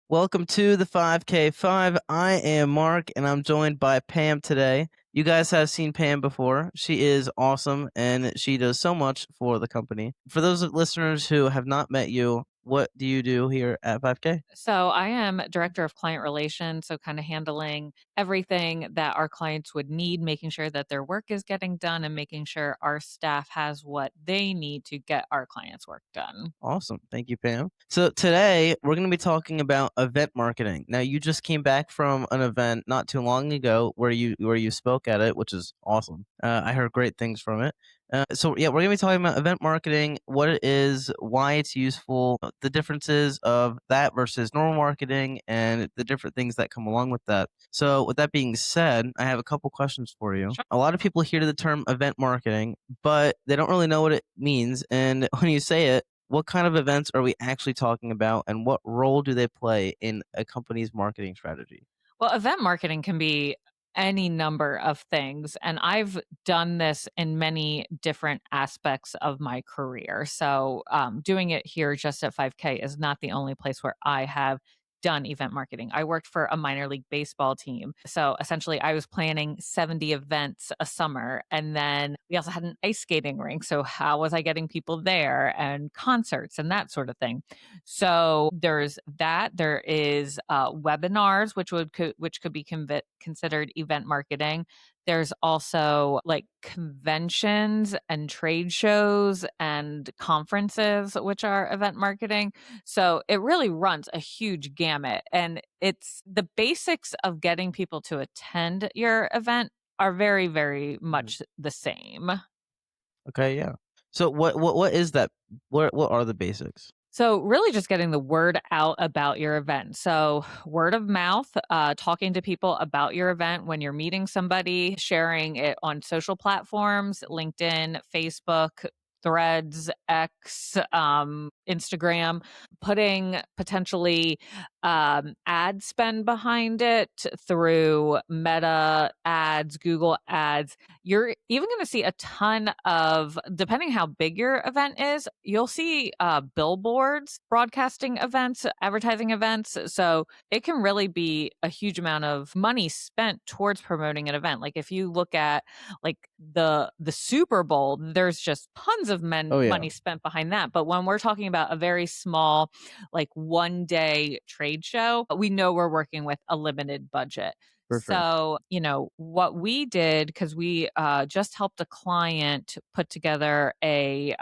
Welcome to the 5K5. I am Mark and I'm joined by Pam today. You guys have seen Pam before. She is awesome and she does so much for the company. For those listeners who have not met you, what do you do here at 5K? So I am director of client relations, so kind of handling everything that our clients would need, making sure that their work is getting done and making sure our staff has what they need to get our clients' work done. Awesome. Thank you, Pam. So today we're going to be talking about event marketing. Now you just came back from an event not too long ago where you spoke at it, which is awesome. I heard great things from it. So yeah, we're going to be talking about event marketing, what it is, why it's useful, the differences of that versus normal marketing, and the different things that come along with that. So with that being said, I have a couple questions for you. Sure. A lot of people hear the term event marketing, but they don't really know what it means. And when you say it, what kind of events are we actually talking about, and what role do they play in a company's marketing strategy? Well, event marketing can be any number of things, and I've done this in many different aspects of my career. So, doing it here just at 5K is not the only place where I have done event marketing. I worked for a minor league baseball team. So essentially, I was planning 70 events a summer. And then we also had an ice skating rink. So, how was I getting people there and concerts and that sort of thing? So there's that. There is webinars, which could be considered event marketing. There's also like conventions and trade shows and conferences, which are event marketing. So it really runs a huge gamut, and it's the basics of getting people to attend your event are very, very Mhm. much the same. Okay, yeah. So what is that? What are the basics? So, really just getting the word out about your event. So, word of mouth, talking to people about your event when you're meeting somebody, sharing it on social platforms, LinkedIn, Facebook, Threads, X, Instagram, putting potentially ad spend behind it through Meta ads, Google ads. You're even going to see a ton of, depending how big your event is, you'll see billboards broadcasting events, advertising events. So it can really be a huge amount of money spent towards promoting an event. Like if you look at like the Super Bowl, there's just tons of Oh yeah, money spent behind that. But when we're talking about a very small, like 1 day trade show, we know we're working with a limited budget. for sure. So, what we did, because we just helped a client put together a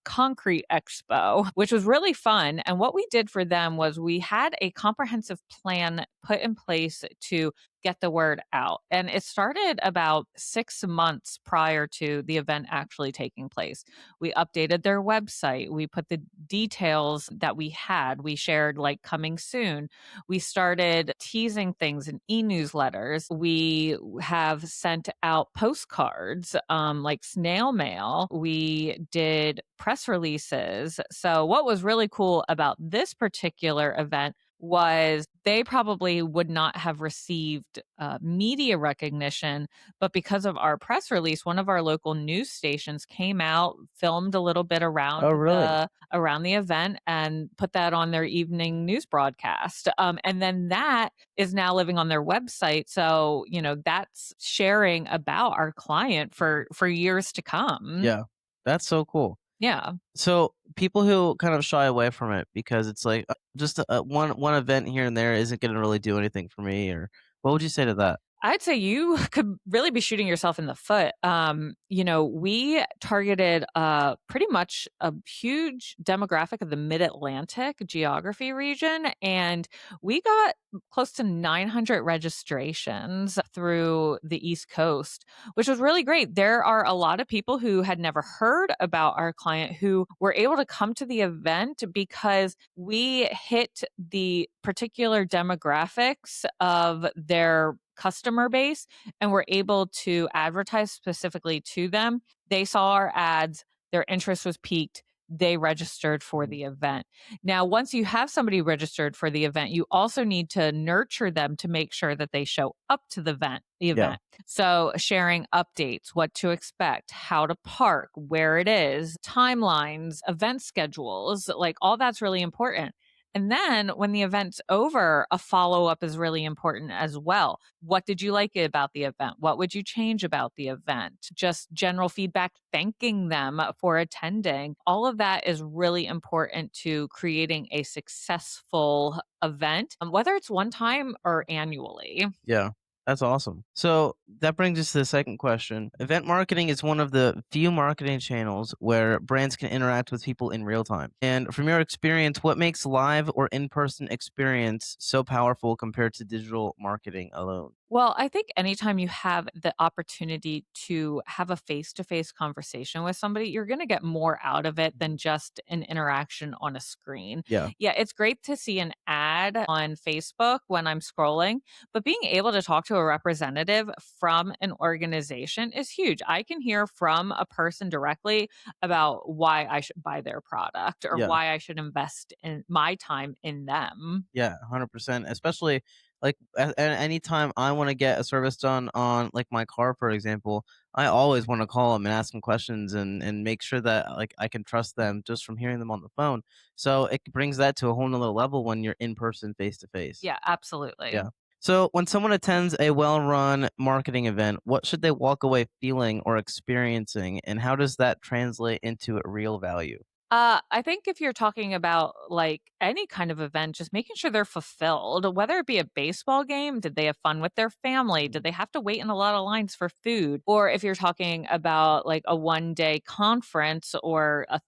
concrete expo, which was really fun. And what we did for them was we had a comprehensive plan put in place to get the word out. And it started about 6 months prior to the event actually taking place. We updated their website. We put the details that we had. We shared like coming soon. We started teasing things in e-newsletters. We have sent out postcards, like snail mail. We did press releases. So what was really cool about this particular event was they probably would not have received media recognition, but because of our press release, one of our local news stations came out, filmed a little bit Oh really? around the event, and put that on their evening news broadcast. And then that is now living on their website. So that's sharing about our client for years to come. Yeah, that's so cool. Yeah. So people who kind of shy away from it because it's like just one event here and there isn't going to really do anything for me, or what would you say to that? I'd say you could really be shooting yourself in the foot. We targeted pretty much a huge demographic of the Mid Atlantic geography region, and we got close to 900 registrations through the East Coast, which was really great. There are a lot of people who had never heard about our client who were able to come to the event because we hit the particular demographics of their customer base and we're able to advertise specifically to them. They saw our ads, their interest was piqued, they registered for Mhm. the event. Now, once you have somebody registered for the event, you also need to nurture them to make sure that they show up to the Yeah. event. So, sharing updates, what to expect, how to park, where it is, timelines, event schedules, like all that's really important. And then when the event's over, a follow up is really important as well. What did you like about the event? What would you change about the event? Just general feedback, thanking them for attending. All of that is really important to creating a successful event, whether it's one time or annually. Yeah, that's awesome. So that brings us to the second question. Event marketing is one of the few marketing channels where brands can interact with people in real time. And from your experience, what makes live or in person experience so powerful compared to digital marketing alone? Well, I think anytime you have the opportunity to have a face to face conversation with somebody, you're going to get more out of it than just an interaction on a screen. Yeah, Yeah, it's great to see an ad on Facebook when I'm scrolling, but being able to talk to a representative from an organization is huge. I can hear from a person directly about why I should buy their product or yeah. why I should invest in my time in them. Yeah, 100%. Especially like at any time I want to get a service done on like my car, for example, I always want to call them and ask them questions and make sure that like I can trust them just from hearing them on the phone. So it brings that to a whole nother level when you're in person, face to face. Yeah, absolutely. Yeah. So when someone attends a well-run marketing event, what should they walk away feeling or experiencing, and how does that translate into a real value? I think if you're talking about like any kind of event, just making sure they're fulfilled, whether it be a baseball game, did they have fun with their family? Did Mhm. they have to wait in a lot of lines for food? Or if you're talking about like a 1 day conference or a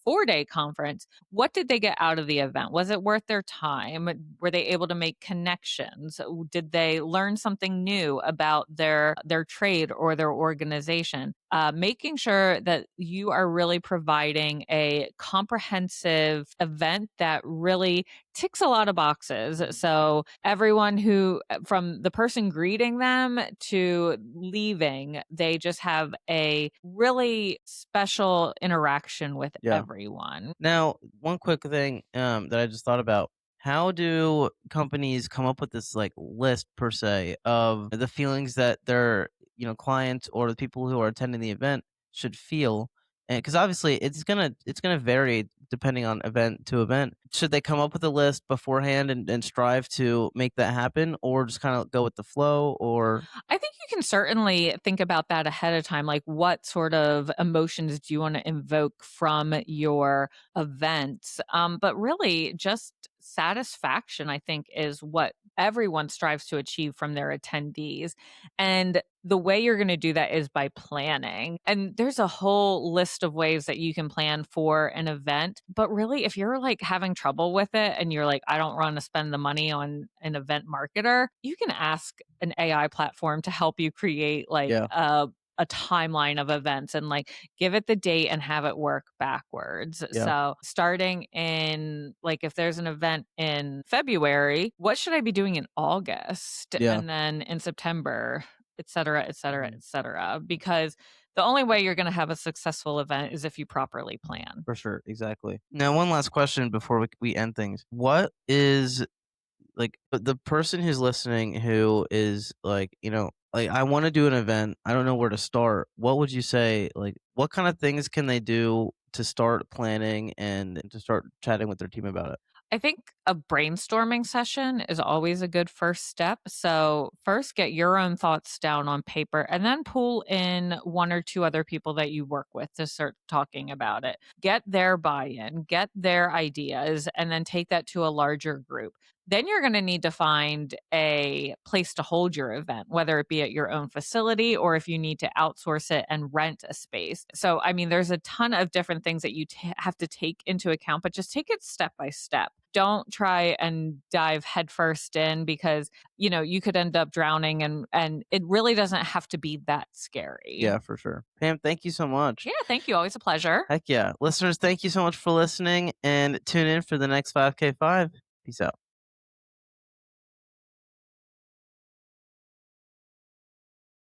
4 day conference, what did they get out of the event? Was it worth their time? Were they able to make connections? Did they learn something new about their trade or their organization? Making sure that you are really providing a comprehensive event that really ticks a lot of boxes. So, everyone who, from the person greeting them to leaving, they just have a really special interaction with Yeah. everyone. Now, one quick thing that I just thought about. How do companies come up with this like list per se of the feelings that their clients or the people who are attending the event should feel? And because obviously it's gonna vary depending on event to event. Should they come up with a list beforehand and strive to make that happen, or just kind of go with the flow? Or I think you can certainly think about that ahead of time. Like, what sort of emotions do you want to invoke from your events? But really, just satisfaction, I think, is what everyone strives to achieve from their attendees. And the way you're going to do that is by planning. And there's a whole list of ways that you can plan for an event. But really, if you're like having trouble with it and you're like, I don't want to spend the money on an event marketer, you can ask an AI platform to help you create like yeah, a timeline of events and like give it the date and have it work backwards. yeah, So, starting in like if there's an event in February, what should I be doing in August? yeah. And then in September, et cetera, et cetera, Mhm. et cetera. Because the only way you're going to have a successful event is if you properly plan. For sure, exactly. Now, one last question before we end things. What is like the person who's listening who is like, like I want to do an event, I don't know where to start. What would you say? Like, what kind of things can they do to start planning and to start chatting with their team about it? I think a brainstorming session is always a good first step. So, first get your own thoughts down on paper and then pull in one or two other people that you work with to start talking about it. Get their buy in, get their ideas, and then take that to a larger group. Then you're going to need to find a place to hold your event, whether it be at your own facility or if you need to outsource it and rent a space. So, I mean, there's a ton of different things that you have to take into account, but just take it step by step. Don't try and dive headfirst in because you could end up drowning, and it really doesn't have to be that scary. Yeah, for sure. Pam, thank you so much. Yeah, thank you. Always a pleasure. Heck yeah. Listeners, thank you so much for listening and tune in for the next 5K5. Peace out.